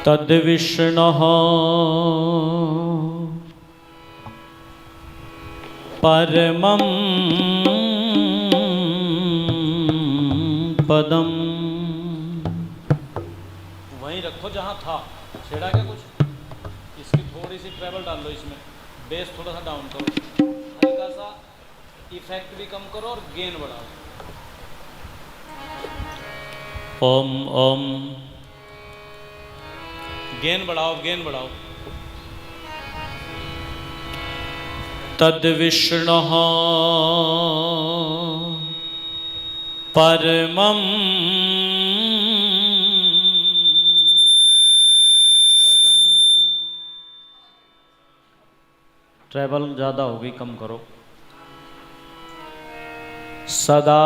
तद्विष्णुः परमं पदम। वहीं रखो जहाँ था, छेड़ा क्या कुछ? इसकी थोड़ी सी ट्रेवल डाल लो, इसमें बेस थोड़ा सा डाउन करो, हल्का सा इफेक्ट भी कम करो और गेन बढ़ाओ। ओम ओम गेन बढ़ाओ, गेन बढ़ाओ। तद्विष्णुः परमं पदम। ट्रेवल ज़्यादा होगी, कम करो। सदा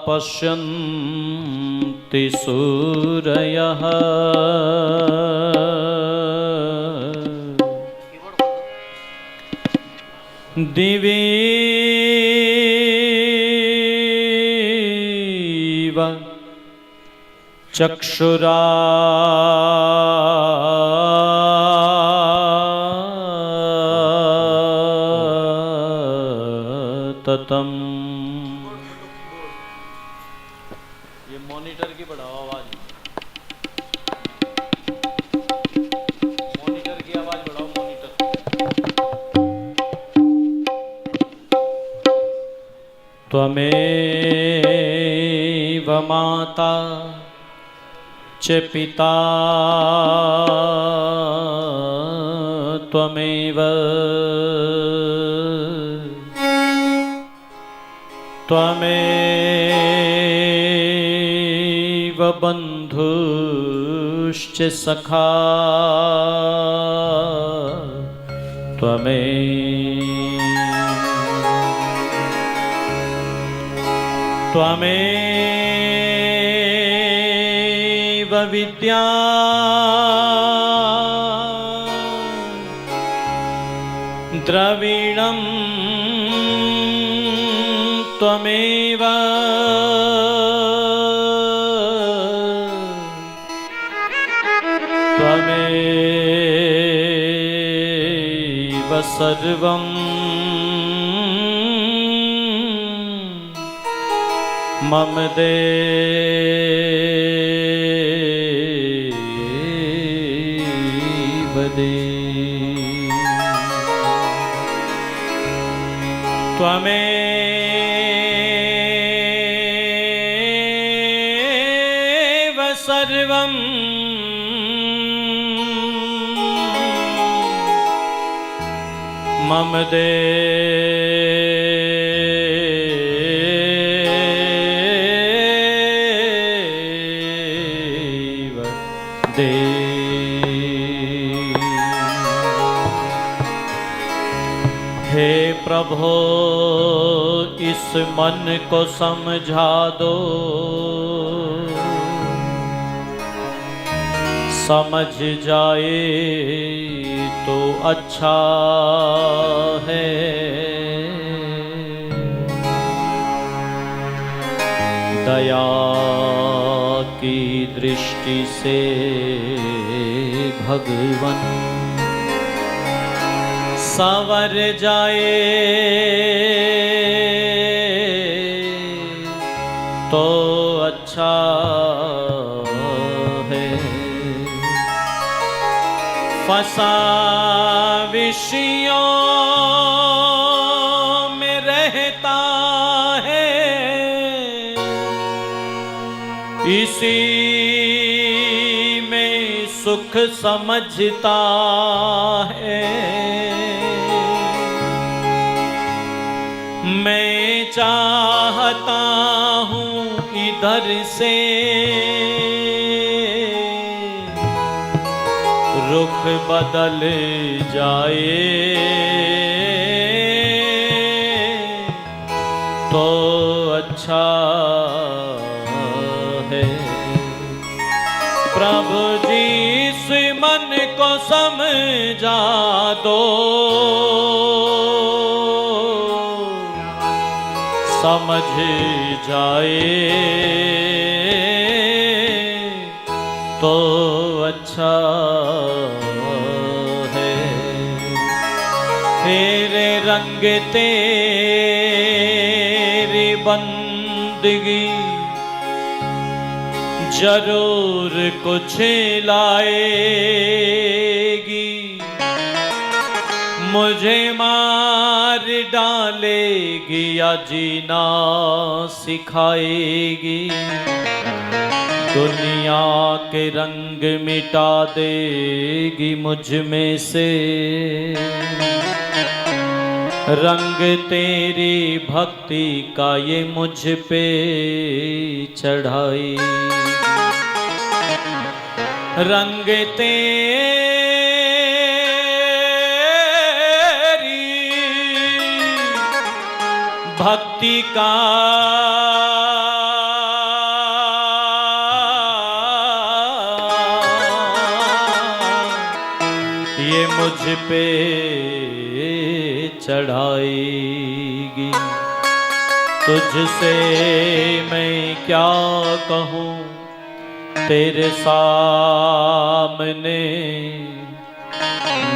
पश्यन्ति सूरयः दिवीव चक्षुराततम्। ये मॉनिटर की बढ़ाओ आवाज, मॉनिटर की आवाज बढ़ाओ, मॉनिटर। त्वमेव माता च पिता त्वमेव त्वमेव बन्धुश्च सखा त्वमेव विद्या द्रविणं त्वमेव त्वमेव सर्वं मम देव देव। त्वमेव सर्वं मम देव देव। हे प्रभो इस मन को समझा दो, समझ जाए तो अच्छा है। दया की दृष्टि से भगवन संवर जाए तो अच्छा है। फंसा विषयों में रहता है, इसी में सुख समझता है। मैं चाहता हूँ इधर से रुख बदल जाए तो अच्छा है। प्रभु जी इस मन को समझा दो, समझ जाए तो अच्छा है। तेरे रंग तेरी बंदगी जरूर कुछ लाएगी, मुझे मार डालेगी या जीना सिखाएगी। दुनिया के रंग मिटा देगी मुझ में से, रंग तेरी भक्ति का ये मुझ पे चढ़ाई। रंग तेरी भक्ति का ये मुझ पे चढ़ाएगी। तुझसे मैं क्या कहूँ तेरे सामने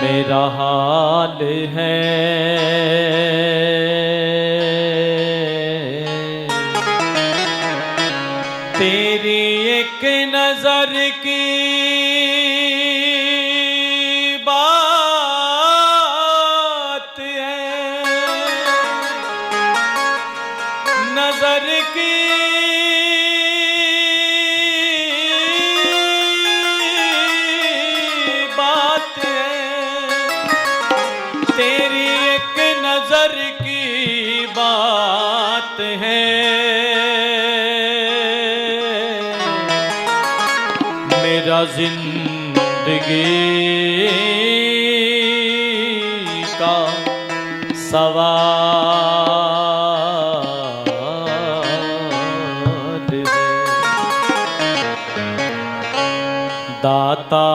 मेरा हाल है। तेरी एक नजर की बात है, नजर की बात है। तेरी एक नजर की बात है, मेरा जिंदगी का सवाल है। दाता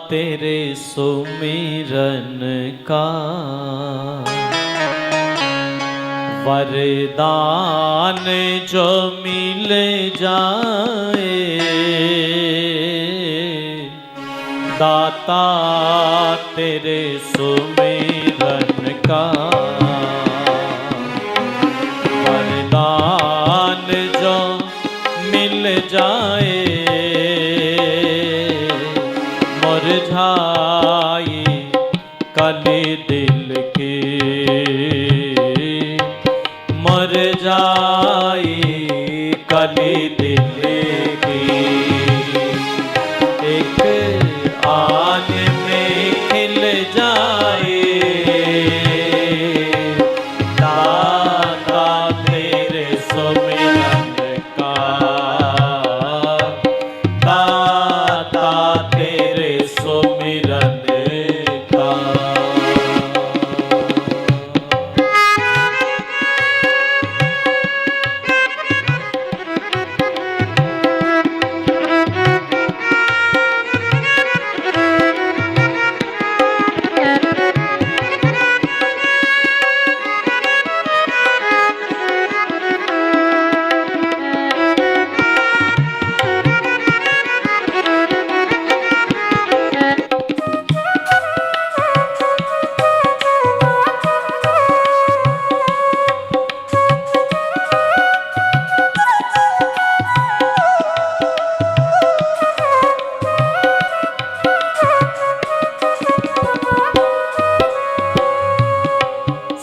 तेरे सुमिरन का वरदान जो मिल जाए, दाता तेरे सुमिरन का वरदान जो मिल जाए, मुरझाई कली दिल की, मुरझाई कली दिल की, एक आन में खिल जाए। दाता तेरे सुमिरन का, दाता तेरे सुमिरन का।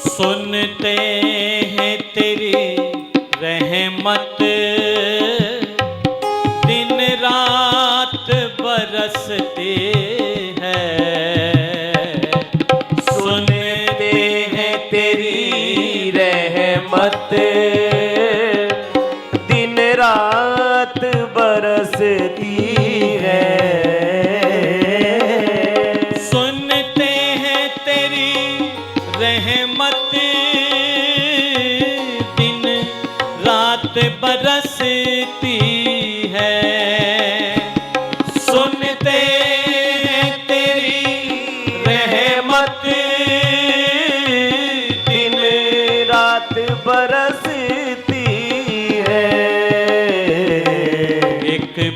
सुनते हैं तेरी रहमत, दिन रात बरसते हैं। सुनते हैं तेरी रहमत, दिन रात बरसती है। सुनते हैं तेरी रहमत, दिन रात बरसती है।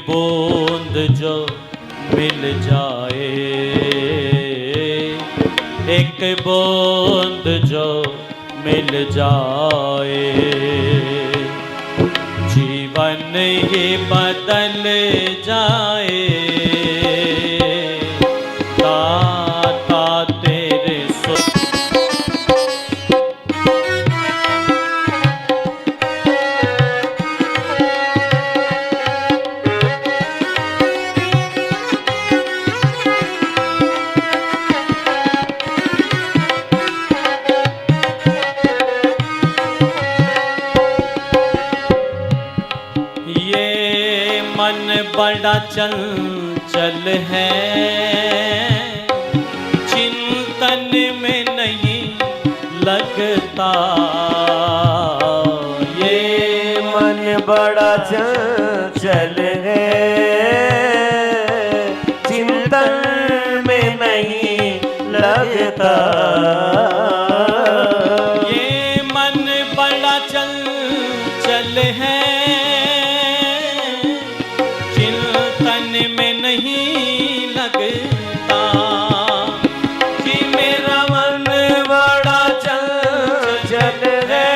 बूंद जो मिल जाए, एक बूंद जो मिल जाए, जीवन ही बदल जाए। दाता तेरे मन बड़ा चंचल है, चिंतन में नहीं लगता। ये मन बड़ा चंचल है, चिंतन में नहीं लगता। ये मन बड़ा चंचल है, में नहीं लगता। कि मेरा मन बड़ा चंचल है,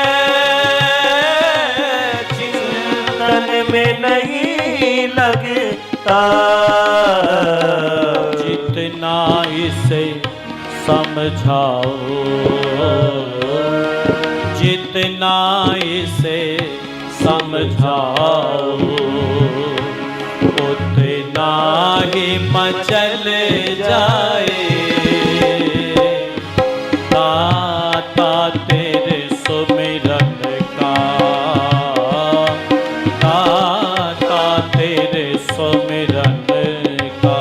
चिंतन में नहीं लगता। जितना इसे समझाओ, जितना इसे समझाओ, उतना ही मचल जाए। दाता तेरे सुमिरन का, दाता तेरे सुमिरन का।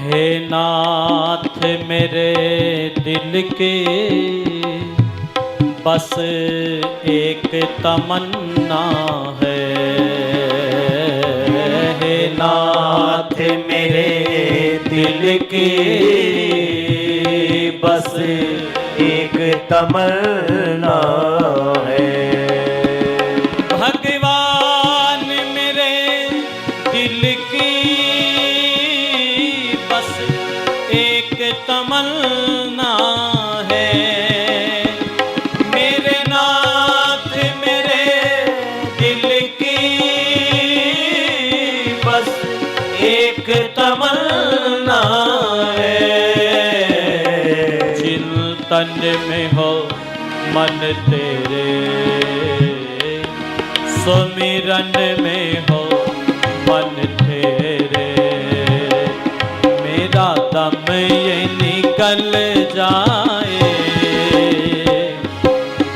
हे नाथ मेरे दिल के बस एक तमन्ना है। हे नाथ मेरे दिल की बस एक तमन्ना है। भगवान मेरे दिल की बस एक तमन्ना है। मेरे नाथ मेरे दिल की बस एक तमन्ना है। चिंतन में हो मन तेरे, सुमिरन में हो मन तेरे, मेरा दम ये निकल जाए।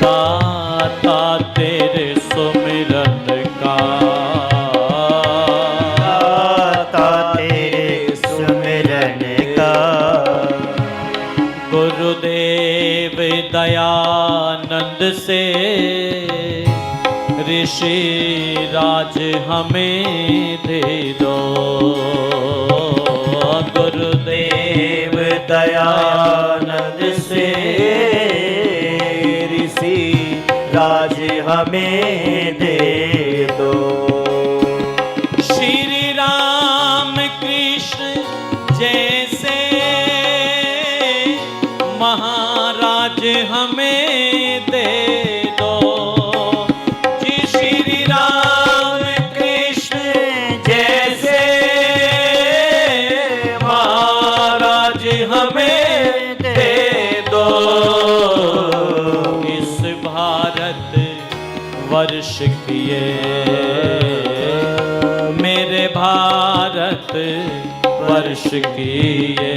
दाता तेरे सुमिरन का, दाता तेरे सुमिरन का। गुरुदेव दयानंद से ऋषि राज हमें दे दो। गुरुदेव दयानंद से ऋषि राज हमें दे दो। श्री राम कृष्ण जैसे महाराज हमें दे दो। जी श्री राम कृष्ण जैसे महाराज हमें दे वर्ष किए, मेरे भारत वर्ष किए,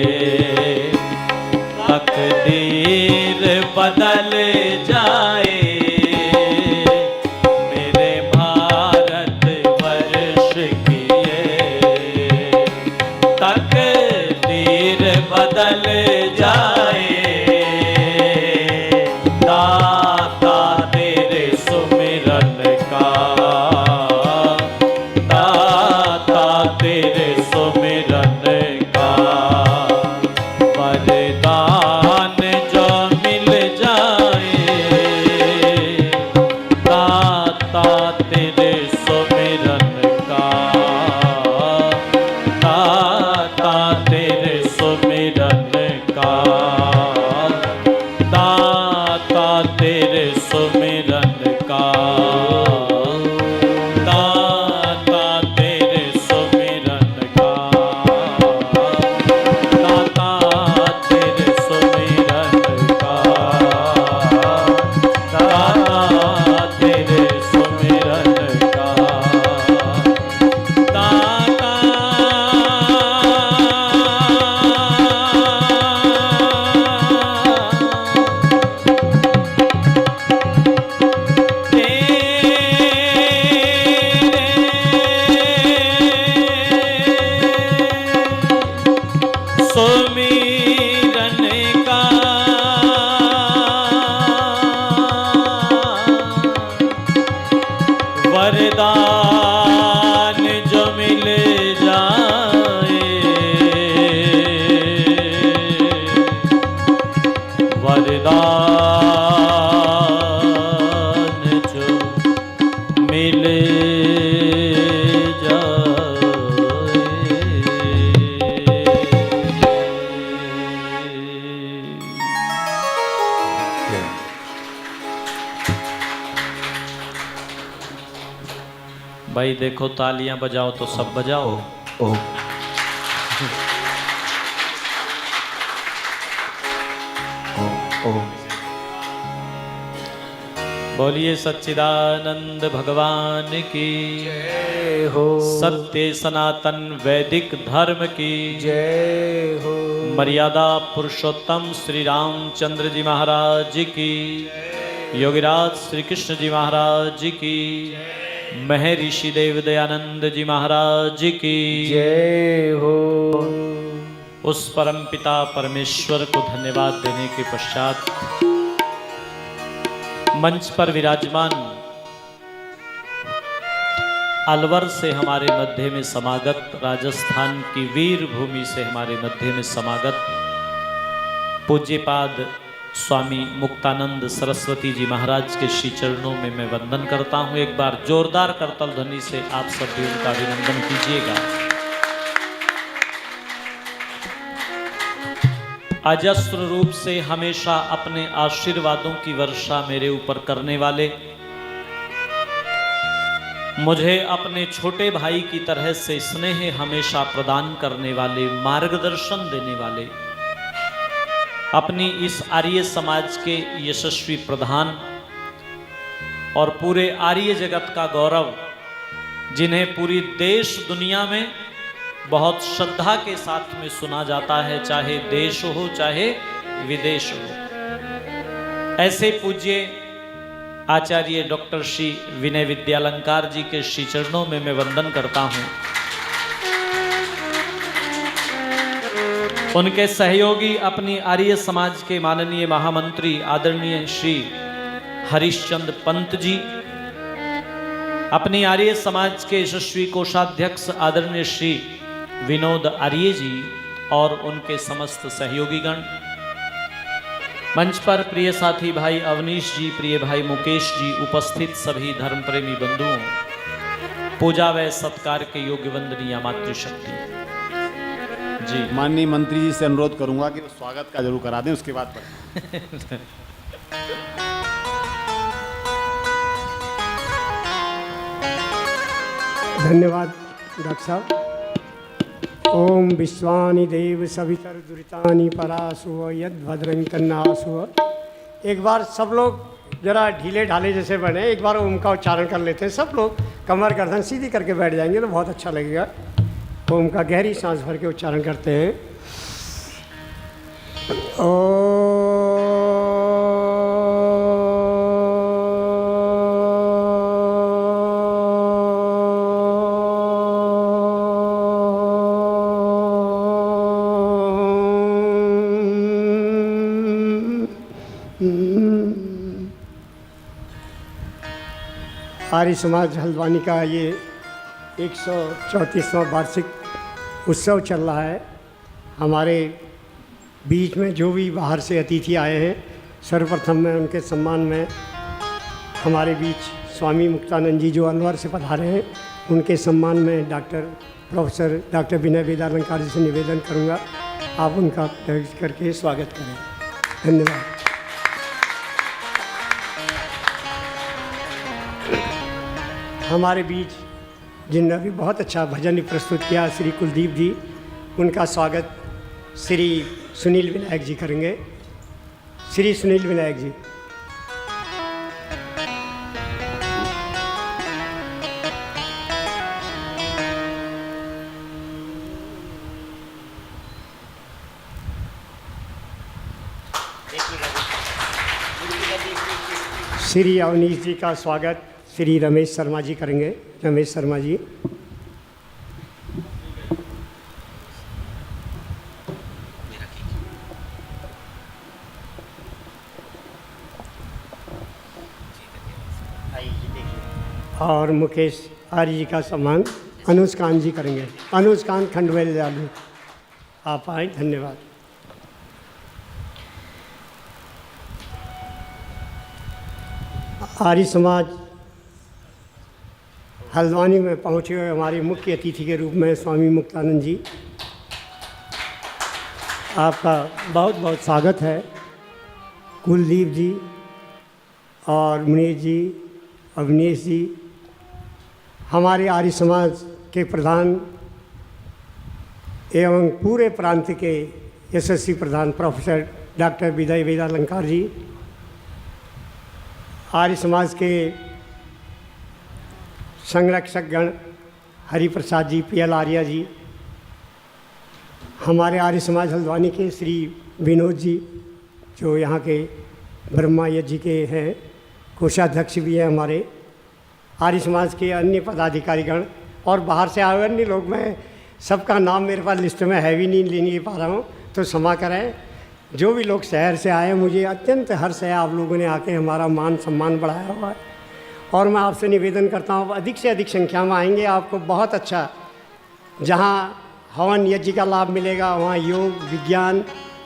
तकदीर बदल जाए, मेरे भारत वर्ष किए, तकदीर बदल जाए, दाता तेरे सुमिरन का, दाता तेरे सुमिरन का, वरदान जो मिल जाए, दाता तेरे सुमिरन का, दाता तेरे सुमिरन का, दाता तेरे सुमिरन का, दाता तेरे सुमिरन का, दाता तेरे सुमिरन का, दाता तेरे सुमिरन का, दाता सुमिरन का, वरदान जो मिल जाए, वरदान जो मिल जाए। भाई देखो, तालियां बजाओ तो सब बजाओ। ओ ओ बोलिए सच्चिदानंद भगवान की जय हो, सत्य सनातन वैदिक धर्म की जय हो, मर्यादा पुरुषोत्तम श्री रामचंद्र जी महाराज की, योगिराज श्री कृष्ण जी महाराज की, महर्षि देव दयानंद जी महाराज की जय हो। उस परम पिता परमेश्वर को धन्यवाद देने के पश्चात मंच पर विराजमान अलवर से हमारे मध्य में समागत, राजस्थान की वीर भूमि से हमारे मध्य में समागत पूज्यपाद स्वामी मुक्तानंद सरस्वती जी महाराज के श्री चरणों में मैं वंदन करता हूं। एक बार जोरदार करतल ध्वनि से आप सब भी उनका अभिनंदन कीजिएगा। अजस्र रूप से हमेशा अपने आशीर्वादों की वर्षा मेरे ऊपर करने वाले, मुझे अपने छोटे भाई की तरह से स्नेह हमेशा प्रदान करने वाले, मार्गदर्शन देने वाले, अपनी इस आर्य समाज के यशस्वी प्रधान और पूरे आर्य जगत का गौरव, जिन्हें पूरी देश दुनिया में बहुत श्रद्धा के साथ में सुना जाता है, चाहे देश हो चाहे विदेश हो, ऐसे पूज्य आचार्य डॉक्टर श्री विनय विद्यालंकार जी के श्री चरणों में मैं वंदन करता हूं। उनके सहयोगी अपनी आर्य समाज के माननीय महामंत्री आदरणीय श्री हरिश्चंद्र पंत जी, अपनी आर्य समाज के यशस्वी कोषाध्यक्ष आदरणीय श्री विनोद आर्य जी और उनके समस्त सहयोगीगण, मंच पर प्रिय साथी भाई अवनीश जी, प्रिय भाई मुकेश जी, उपस्थित सभी धर्म प्रेमी बंधुओं, पूजा व सत्कार के योग्य वंदनीय मातृशक्ति जी। माननीय मंत्री जी से अनुरोध करूंगा कि वो स्वागत का जरूर करा दें, उसके बाद धन्यवाद डॉक्टर साहब। ओम विश्वानि देव सवितर्दुरितानि परासुव यद्भद्रं तन्नासुव। एक बार सब लोग जरा ढीले ढाले जैसे बने, एक बार ओम का उच्चारण कर लेते हैं सब लोग। कमर गर्दन सीधी करके बैठ जाएंगे तो बहुत अच्छा लगेगा। ओम का गहरी सांस भर के उच्चारण करते हैं। आर्य समाज हल्द्वानी का ये 134वां वार्षिक उत्सव चल रहा है। हमारे बीच में जो भी बाहर से अतिथि आए हैं, सर्वप्रथम मैं उनके सम्मान में हमारे बीच स्वामी मुक्तानंद जी जो अलवर से पधारे हैं, उनके सम्मान में प्रोफेसर डॉक्टर विनय वेदालंकार जी से निवेदन करूंगा, आप उनका करके स्वागत करें। धन्यवाद। हमारे बीच जिन्होंने भी बहुत अच्छा भजन प्रस्तुत किया, श्री कुलदीप जी, उनका स्वागत श्री सुनील विनायक जी करेंगे। श्री सुनील विनायक जी। श्री अवनीश जी का स्वागत श्री रमेश शर्मा जी करेंगे। रमेश शर्मा जी। और मुकेश आर्य जी का सम्मान अनुज कांत जी करेंगे। अनुज कांत खंडवेल जालू, आप आए, धन्यवाद। आर्य समाज हल्द्वानी में पहुँचे हुए हमारे मुख्य अतिथि के रूप में स्वामी मुक्तानंद जी, आपका बहुत बहुत स्वागत है। कुलदीप जी और मुनीष जी, अवनीश जी, हमारे आर्य समाज के प्रधान एवं पूरे प्रांत के यशस्वी प्रधान प्रोफेसर डॉक्टर विनय वेदालंकार जी, आर्य समाज के संरक्षक गण हरिप्रसाद जी, पीएल आर्या जी, हमारे आर्य समाज हल्द्वानी के श्री विनोद जी जो यहाँ के ब्रह्मा यज्ञ के हैं, कोषाध्यक्ष भी हैं, हमारे आर्य समाज के अन्य पदाधिकारीगण और बाहर से आए अन्य लोग। मैं सबका नाम मेरे पास लिस्ट में है भी नहीं पा रहा हूँ, तो क्षमा करें। जो भी लोग शहर से आए, मुझे अत्यंत हर्ष है, आप लोगों ने आके हमारा मान सम्मान बढ़ाया हुआ है। और मैं आपसे निवेदन करता हूँ अधिक से अधिक संख्या में आएंगे, आपको बहुत अच्छा, जहाँ हवन यज्ञ का लाभ मिलेगा वहाँ योग, विज्ञान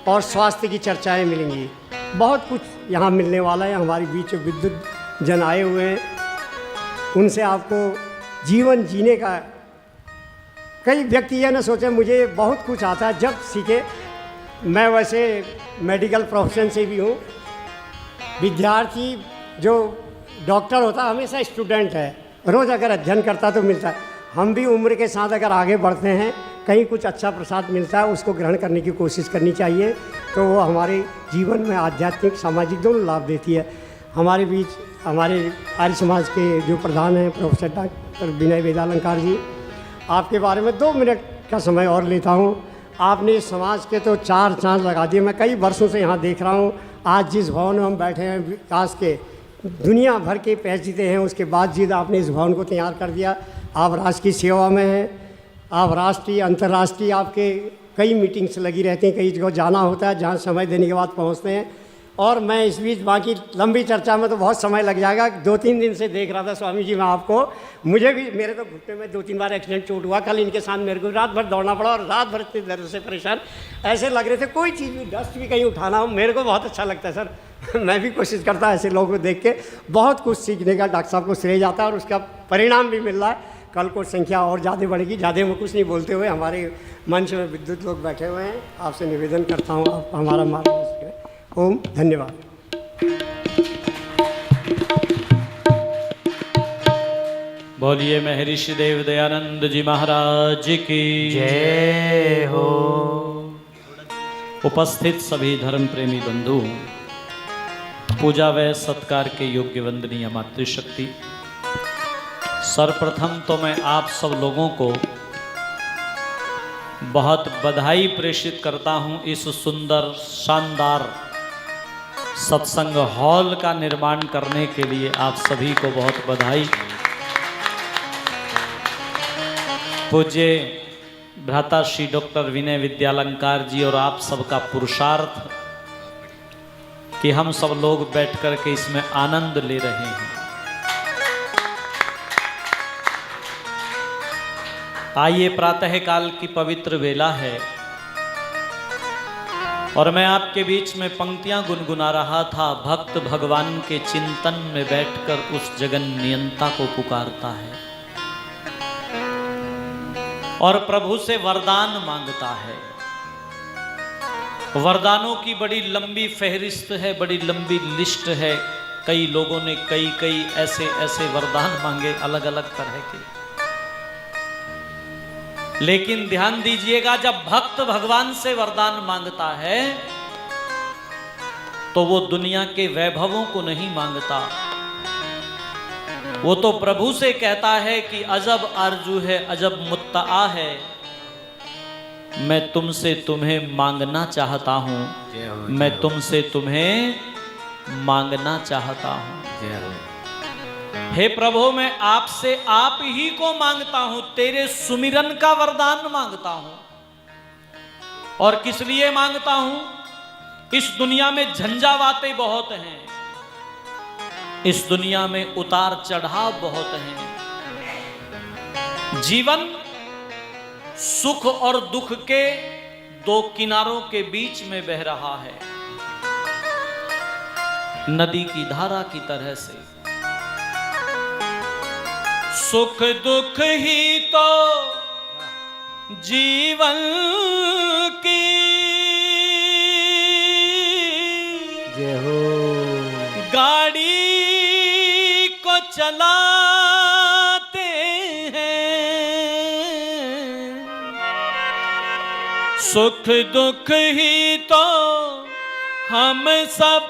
और स्वास्थ्य की चर्चाएं मिलेंगी। बहुत कुछ यहाँ मिलने वाला है। हमारे बीच विद्युत जन आए हुए हैं, उनसे आपको जीवन जीने का, कई व्यक्ति ये ना सोचे मुझे बहुत कुछ आता है, जब सीखे। मैं वैसे मेडिकल प्रोफेशन से भी हूँ। विद्यार्थी जो डॉक्टर होता हमेशा स्टूडेंट है, रोज़ अगर अध्ययन करता तो मिलता है। हम भी उम्र के साथ अगर आगे बढ़ते हैं, कहीं कुछ अच्छा प्रसाद मिलता है, उसको ग्रहण करने की कोशिश करनी चाहिए, तो वो हमारे जीवन में आध्यात्मिक सामाजिक दोनों लाभ देती है। हमारे बीच हमारे आर्य समाज के जो प्रधान हैं प्रोफेसर डॉक्टर विनय वेदालंकार जी, आपके बारे में 2 मिनट का समय और लेता हूँ। आपने इस समाज के तो 4 चांद लगा दिए। मैं कई वर्षों से यहाँ देख रहा हूँ, आज जिस भवन में हम बैठे हैं, विकास के दुनिया भर के पैसे हैं, उसके बावजूद आपने इस भवन को तैयार कर दिया। आप राष्ट्र की सेवा में हैं, आप राष्ट्रीय अंतर्राष्ट्रीय आपके कई मीटिंग्स लगी रहती हैं, कई जगह जाना होता है, जहाँ समय देने के बाद पहुँचते हैं। और मैं इस बीच बाकी लंबी चर्चा में तो बहुत समय लग जाएगा। 2-3 दिन से देख रहा था स्वामी जी मैं आपको, मुझे भी, मेरे तो घुटने में 2-3 बार एक्सीडेंट चोट हुआ। कल इनके साथ मेरे को रात भर दौड़ना पड़ा और रात भर इतने दर्द से परेशान, ऐसे लग रहे थे कोई चीज़ भी, डस्ट भी कहीं उठाना हो, मेरे को बहुत अच्छा लगता है सर। मैं भी कोशिश करता ऐसे लोगों को देख के, बहुत कुछ सीखने का डॉक्टर साहब को श्रेय जाता है और उसका परिणाम भी मिल रहा है। कल को संख्या और ज़्यादा बढ़ेगी। ज़्यादा में कुछ नहीं बोलते हुए, हमारे मंच में विद्युत लोग बैठे हुए हैं, आपसे निवेदन करता हूँ आप हमारा मार्गदर्शन करें। ओम, धन्यवाद। बोलिए महर्षि देव दयानंद जी महाराज की जय हो। उपस्थित सभी धर्म प्रेमी बंधु, पूजा व सत्कार के योग्य वंदनीय मातृशक्ति, सर्वप्रथम तो मैं आप सब लोगों को बहुत बधाई प्रेषित करता हूं इस सुंदर शानदार सत्संग हॉल का निर्माण करने के लिए आप सभी को बहुत बधाई। पूज्य भ्राता श्री डॉक्टर विनय विद्यालंकार जी और आप सबका पुरुषार्थ कि हम सब लोग बैठ कर के इसमें आनंद ले रहे हैं। आइए, प्रातः काल की पवित्र वेला है और मैं आपके बीच में पंक्तियां गुनगुना रहा था। भक्त भगवान के चिंतन में बैठकर उस जगन नियंता को पुकारता है और प्रभु से वरदान मांगता है। वरदानों की बड़ी लंबी फहरिस्त है, बड़ी लंबी लिस्ट है। कई लोगों ने कई ऐसे ऐसे वरदान मांगे अलग अलग तरह के, लेकिन ध्यान दीजिएगा, जब भक्त भगवान से वरदान मांगता है तो वो दुनिया के वैभवों को नहीं मांगता। वो तो प्रभु से कहता है कि अजब आरजू है, अजब मुत्ता है, मैं तुमसे तुम्हें मांगना चाहता हूं, मैं तुमसे तुम्हें मांगना चाहता हूं। हे प्रभु, मैं आपसे आप ही को मांगता हूं, तेरे सुमिरन का वरदान मांगता हूं। और किस लिए मांगता हूं? इस दुनिया में झंझावातें बहुत हैं, इस दुनिया में उतार चढ़ाव बहुत हैं। जीवन सुख और दुख के दो किनारों के बीच में बह रहा है, नदी की धारा की तरह से। सुख दुख ही तो जीवन की जय हो। गाड़ी को चलाते हैं, सुख दुख ही तो हम सब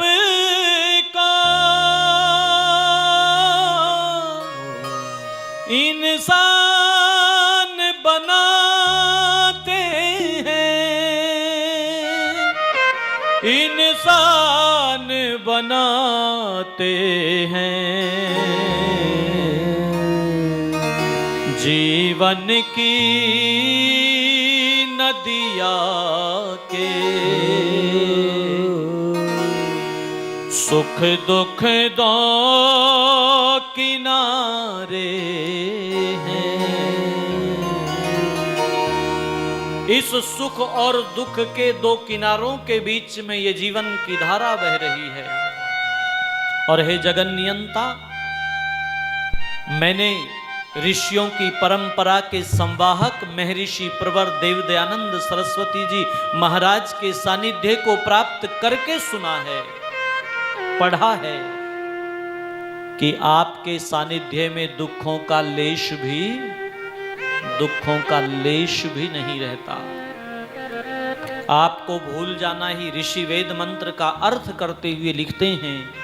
का इंसान बनाते हैं, इंसान बनाते हैं। जीवन की नदिया के सुख दुख दो किनारे हैं। इस सुख और दुख के दो किनारों के बीच में ये जीवन की धारा बह रही है। और हे जगन नियंता, मैंने ऋषियों की परंपरा के संवाहक महर्षि प्रवर देव दयानंद सरस्वती जी महाराज के सानिध्य को प्राप्त करके सुना है, पढ़ा है कि आपके सानिध्य में दुखों का लेश भी नहीं रहता। आपको भूल जाना ही ऋषि वेद मंत्र का अर्थ करते हुए लिखते हैं,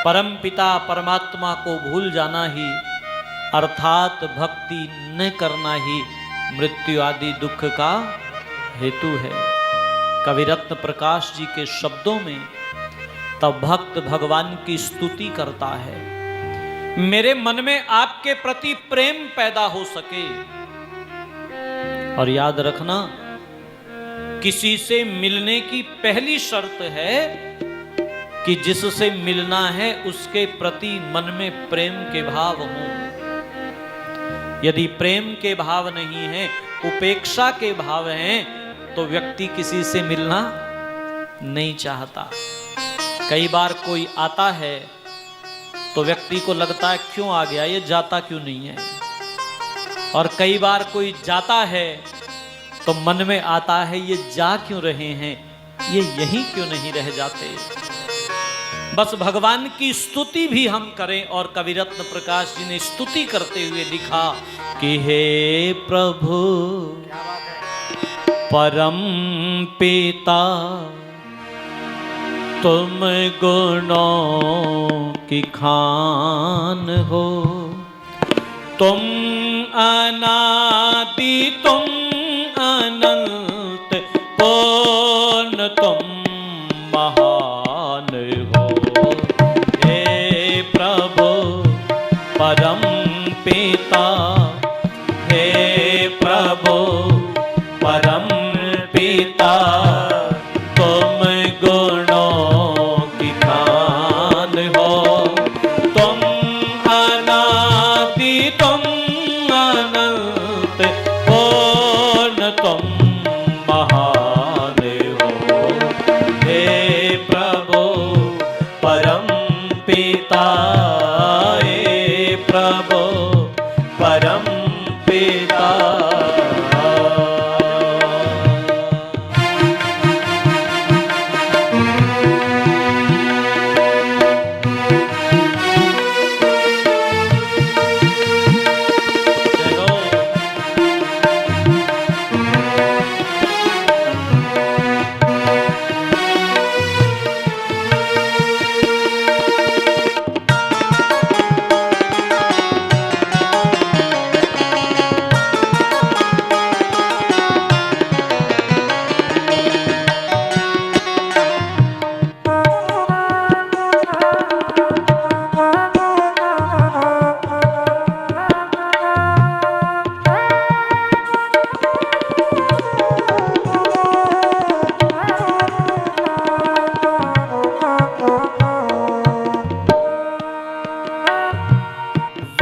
परम पिता परमात्मा को भूल जाना ही अर्थात भक्ति न करना ही मृत्यु आदि दुख का हेतु है। कवि रत्न प्रकाश जी के शब्दों में तब भक्त भगवान की स्तुति करता है, मेरे मन में आपके प्रति प्रेम पैदा हो सके। और याद रखना, किसी से मिलने की पहली शर्त है कि जिससे मिलना है उसके प्रति मन में प्रेम के भाव हों। यदि प्रेम के भाव नहीं है, उपेक्षा के भाव हैं, तो व्यक्ति किसी से मिलना नहीं चाहता। कई बार कोई आता है तो व्यक्ति को लगता है क्यों आ गया, ये जाता क्यों नहीं है। और कई बार कोई जाता है तो मन में आता है ये जा क्यों रहे हैं, ये यहीं क्यों नहीं रह जाते। बस भगवान की स्तुति भी हम करें। और कवि रत्न प्रकाश जी ने स्तुति करते हुए लिखा कि हे प्रभु परम पिता तुम गुणों की खान हो, तुम अनादि तुम अनंत पूर्ण तुम महान हो। हे प्रभु परम पिता, हे प्रभु परम पिता, तुम गुणों की खान हो, तुम अनादि तुम अनंत पूर्ण तुम महान हो। हे प्रभु परम पिता, हे प्रभु परम पिता।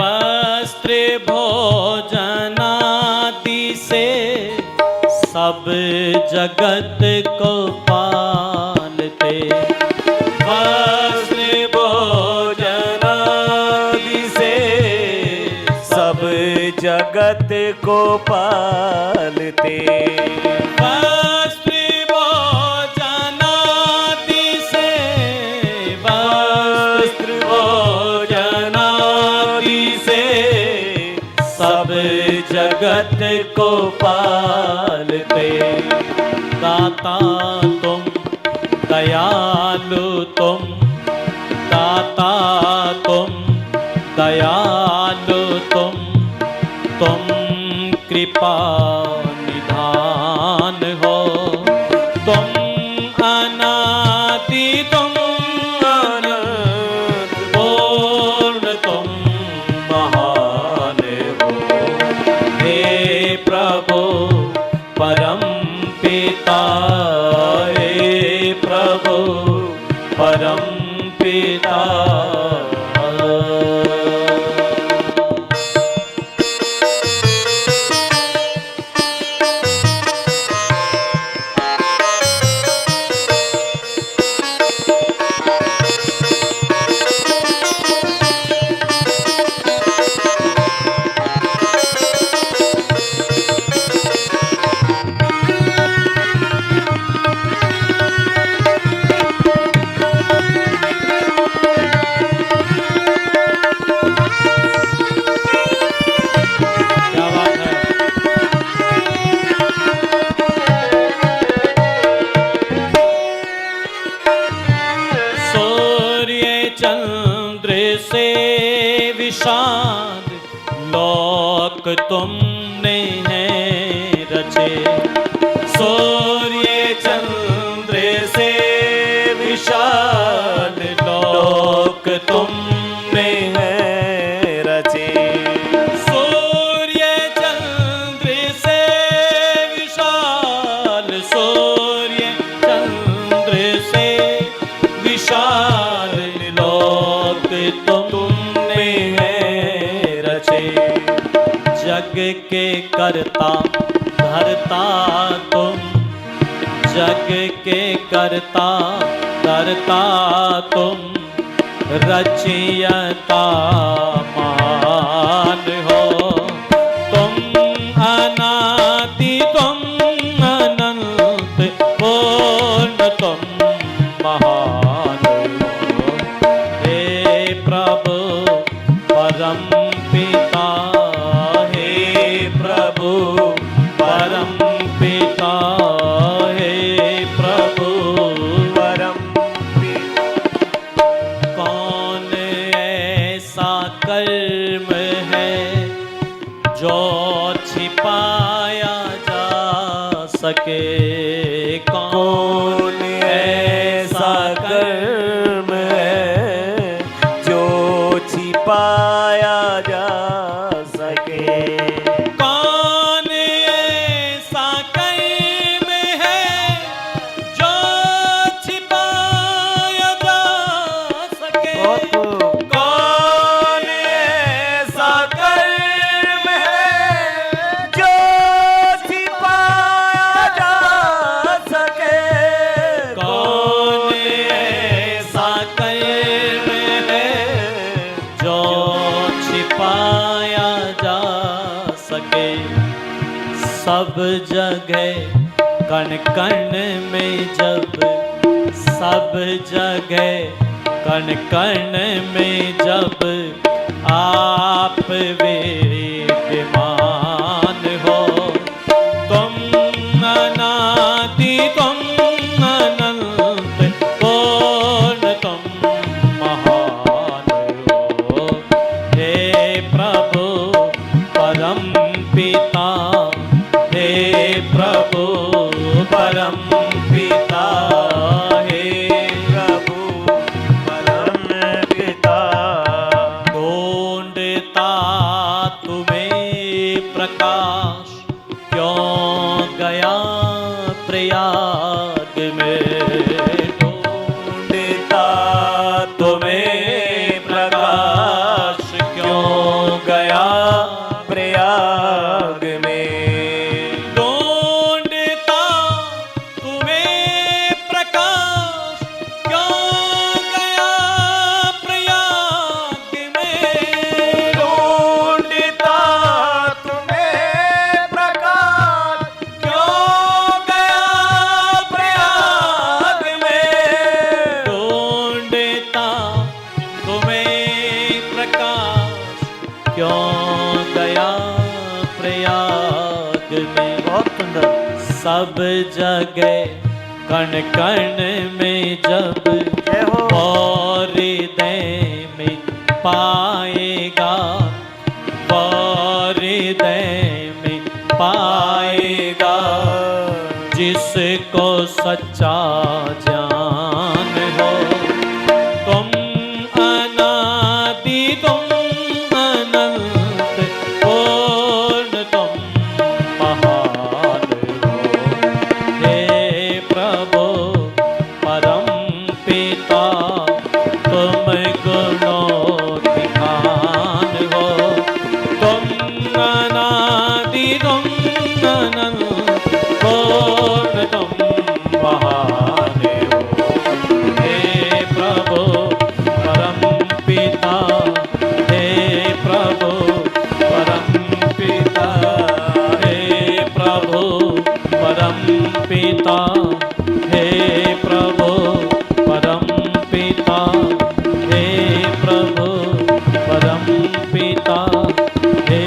वस्त्र भोजनादि से सब जगत को पालते, वस्त्र भोजनादि से सब जगत को पालते, वस्त्र भोजनादि से, वस्त्र भोजनादि से सब जगत को पालते। दाता तुम दयालु तुम, दाता तुम दयालु तुम कृपा निधान हो, तुम अनादि तुम अनंत पूर्ण तुम महान हो। हे प्रभु परम पिता, हे प्रभु परम पिता। चंद्र से विशाल लोक तुमने हैं रचे, सूर्य चंद्र से विशाल लोक तुमने हैं रचे, सूर्य चंद्र से विशाल, सूर्य चंद्र से विशाल लोक तुमने हैं रचे। जग के करता धरता तुम, जग के करता धरता तुम, रचयिता मान हो, तुम अनादि तुम अनंत पूर्ण तुम महान हो। हे प्रभु परम पिता, हे प्रभु परम पिता, हे प्रभु परम पिता। सके। कौन ऐसा कर्म है जो छिपाया जा सके। कौन ऐसा कर्म है जो छिपाया जा सके। कौन ऐसा कर्म है जो छिपाया जा सके। कौन ऐसा कर्म है जो छिपाया जा सके। सब जगह कण कण में जब, सब जगह कण कण में जब आप विद्यमान हो। तुम अनादि तुम अनंत पूर्ण तुम महान हो। हे प्रभु परम पिता, हे प्रभु परम पिता, हे प्रभु परम पिता। ढूंढता तुम्हें प्रकाश क्यों गया प्रयाग में। ढूंढता तुम्हें प्रकाश क्यों गया प्रयाग में। ढूंढता तुम्हें प्रकाश क्यों गया प्रयाग में। ढूंढता तुम्हें प्रकाश क्यों गया प्रयाग में। ढूंढता तुम्हें प्रकाश क्यों गया प्रयाग में। बहुत सुंदर। सब जगह कण कण में जब जय हो। और हृदय में पाएगा, और हृदय में पाएगा जिसको सच्चा ज्ञान हो। तुम अनादि तुम अनंत पूर्ण तुम महान हो। हे प्रभु परम पिता तुम गुणोत्थान हो। तुम अनादि तुम अनंत पूर्ण तुम महान हो। हे प्रभु परम पिता, हे प्रभु परम पिता, हे प्रभु परम पिता, हे प्रभु परम पिता, हे प्रभु परम पिता, हे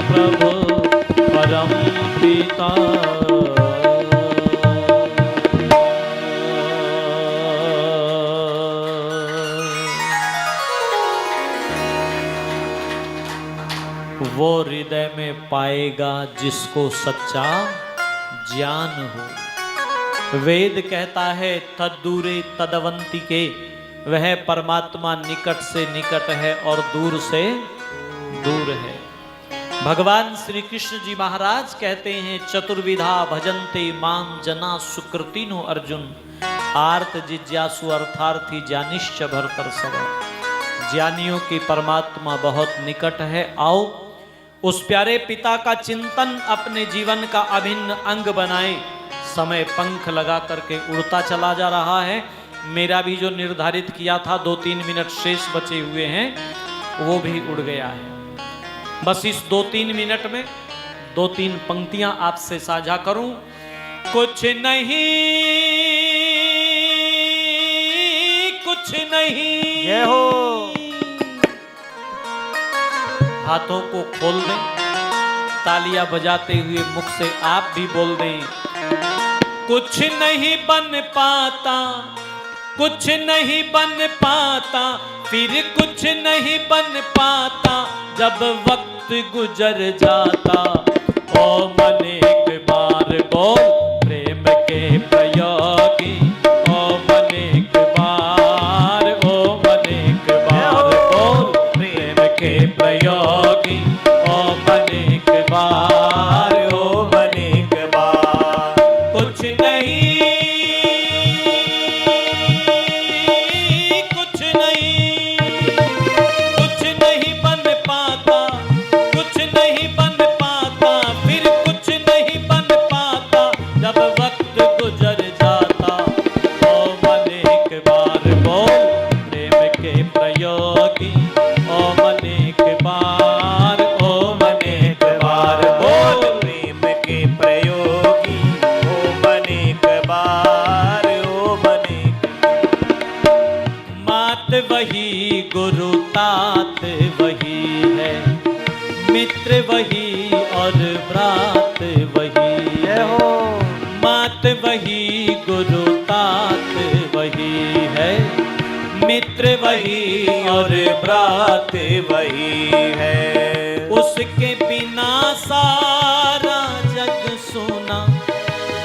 प्रभु परम पिता। वो हृदय में पाएगा जिसको सच्चा ज्ञान हो। वेद कहता है तद्दूरे तदवंती के, वह परमात्मा निकट से निकट है और दूर से दूर है। भगवान श्री कृष्ण जी महाराज कहते हैं चतुर्विधा भजन्ते माम जना सुकृतिनो अर्जुन। आर्त जिज्ञासु अर्थार्थी ज्ञानिश्च भरतर्षभ। ज्ञानियों की परमात्मा बहुत निकट है। आओ उस प्यारे पिता का चिंतन अपने जीवन का अभिन्न अंग बनाएं। समय पंख लगा करके उड़ता चला जा रहा है। मेरा भी जो निर्धारित किया था 2-3 मिनट शेष बचे हुए हैं वो भी उड़ गया है। बस इस 2-3 मिनट में 2-3 पंक्तियां आपसे साझा करूं। कुछ नहीं जय हो। हाथों को खोल दें, तालियां बजाते हुए मुख से आप भी बोल दें। कुछ नहीं बन पाता, कुछ नहीं बन पाता, फिर कुछ नहीं बन पाता जब वक्त गुजर जाता। ओ मन एक बार बोल प्रेम वही गुरु तात वही है, मित्र वही और भ्रात वही जय है। हो। मात वही गुरु तात वही है, मित्र वही और भ्रात वही है। उसके बिना सारा जग सोना,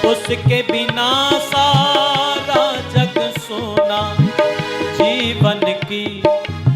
उसके बिना सारा जग सोना। जीवन की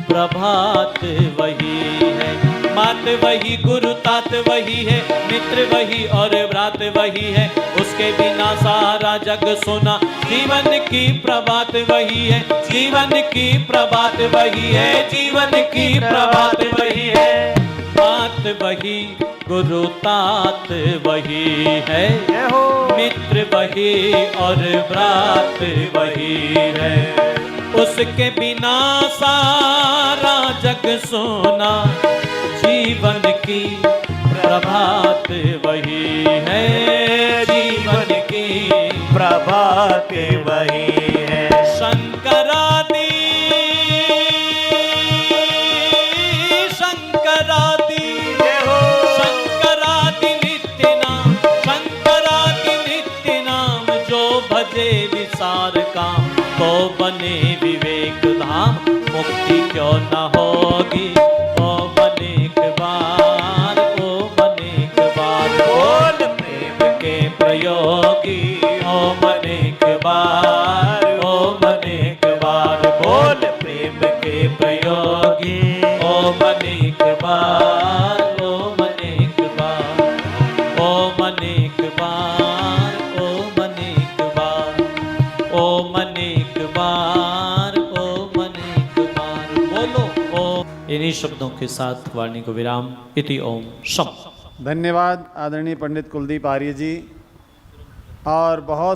प्रभात वही है, मात वही गुरु तात वही है, मित्र वही और भ्रात वही है। उसके बिना सारा जग सोना। जीवन की प्रभात वही है, जीवन की प्रभात वही है, जीवन की प्रभात वही है। मात वही गुरु तात वही है, जय हो। मित्र वही और भ्रात वही है। उसके बिना सारा जग सोना। जीवन की प्रभात वही है, जीवन की प्रभात वही है। शंकरादि शंकरादि जय हो। शंकरादि नित्य नाम, शंकरादि नित्य नाम। जो भजे विसार काम, तो बने विवेक धाम। मुक्ति क्यों न होगी ओम अनेक बार, ओम अनेक बार। बोल प्रेम के प्रयोगी ओम अनेक बार, ओम अनेक बार। बोल प्रेम के प्रयोगी ओम अनेक बार, ओम अनेक बार, ओम अनेक बार, ओम अनेक बार, ओम अनेक बार, ओम अनेक बार। बोलो ओम। इन्हीं शब्दों के साथ वाणी को विराम। इति ओम शम। धन्यवाद आदरणीय पंडित कुलदीप आर्य जी। और बहुत